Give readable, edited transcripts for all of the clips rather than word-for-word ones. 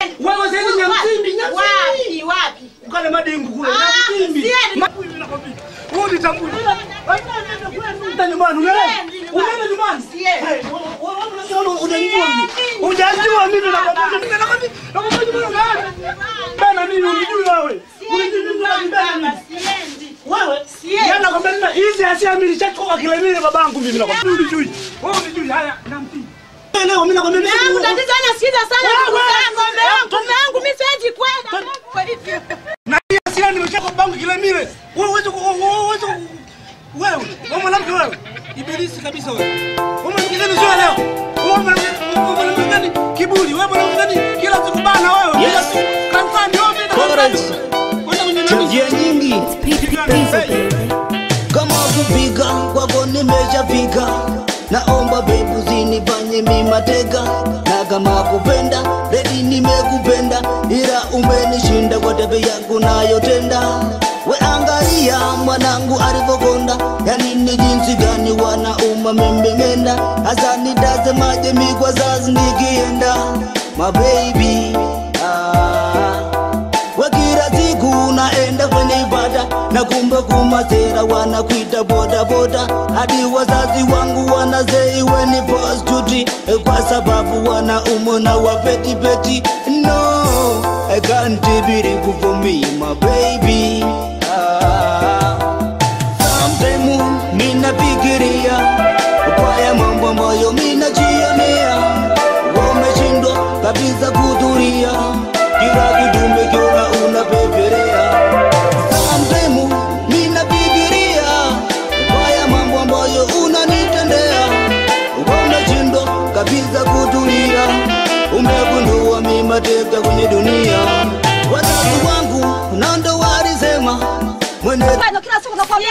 Wewe zaidi nyamtimbi. Wapi? Ukale madingu kule. Nyamtimbi. Wewe nitambui. Unaenda nyumbani, unaenda nyumbani. Wewe unanijua mimi. Unajua mimi nakwambia. Bana mimi unijui wewe. Unijui mimi bana. Wewe? Yana kwambia hizi asiamili chako kile mimi babangu mimi nakwambia. Unijui. Wewe unijui haya namtii. Leo mimi nakwambia mimi tatizo anasikiza sana ngombe yangu mimi siwezi kwenda kwa hivyo. Na asiani nimechako babangu kile mimi. Wewe mwanamke wewe. Ibilisi kabisa wewe. Wewe mwanamke sio leo. Wewe mwanamke gani? Kiburi. Wewe mwanamke gani? Kila siku bana wewe. Yes. Kampani Njia nyingi kama kupiga kwako nimeshafika, naomba baby usinifanye mimi mateka, na kama kupenda ready nimekupenda, ila umenishinda kwa tabia yako nayotenda. We angalia mwanangu alivyokonda, yani ni jinsi gani wanauma mememenda, hasa nitasemaje mimi kwa sasa nikienda my baby. Wakira siku naenda kwenye ibada, na kumbe kumasera wanakuita boda boda, hadi wazazi wangu wanasei we ni boss duty, kwa sababu wanaumona wa peti peti. No, I can't believe for me my baby. Sometimes mina fikiria kwa ya mambo ambayo mina jionea, wameshindwa kabisa kutulia, kila kitu umekiona unapeperea. Sometimes mina fikiria kwa ya mambo ambayo unanitendea, wameshindwa kabisa kutulia, umegundua mimi mateka kwenye dunia. Wazazi wangu na ndo walisema mwende kila siku nakwambia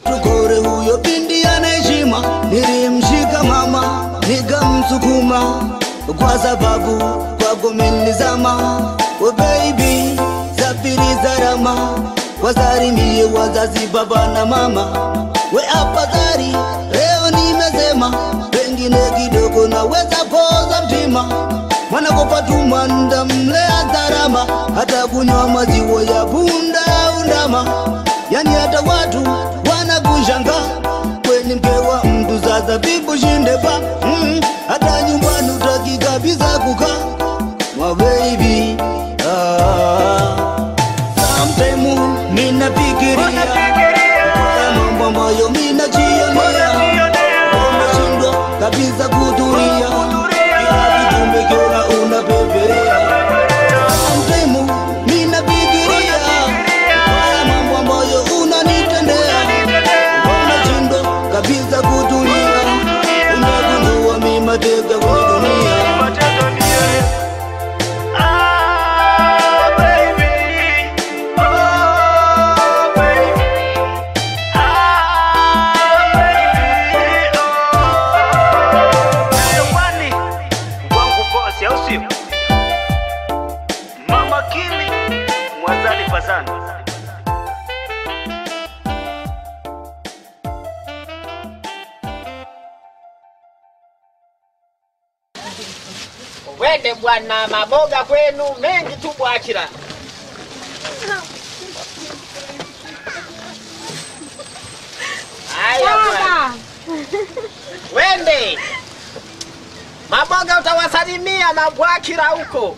tukore huyo bindi anaheshima, nilimshika mama nikamsukuma, kwa sababu kwako nilizama. Oh baby safiri salama, wasalimie wazazi baba na mama. We afadhali leo nimesema, pengine kidogo naweza poza mtima, mwana kupatuma ndamlea dharama, hata kunywa maziwa ya bunda au ndama. Yani hata watu wanakushanga, kweni mke wa mtu sasa vipo shinde pa hata nyumbani utaki kabisa kukaa my baby. Sometimes mina fikiria kwa mambo ambayo mina jionea, umeshindwa kabisa kutulia, kila kitu umekiona unapeperea. Sometimes mina fikiria kwa mambo ambayo unanitendea, umeshindwa kabisa kutulia, umegundua mimi mateka kwenye dunia. Mama Kili Mwazali Fazana. Wende bwana, maboga kwenu mengi tu bwachira. Haya bwana. Wende. Maboga utawasalimia mabwachira huko.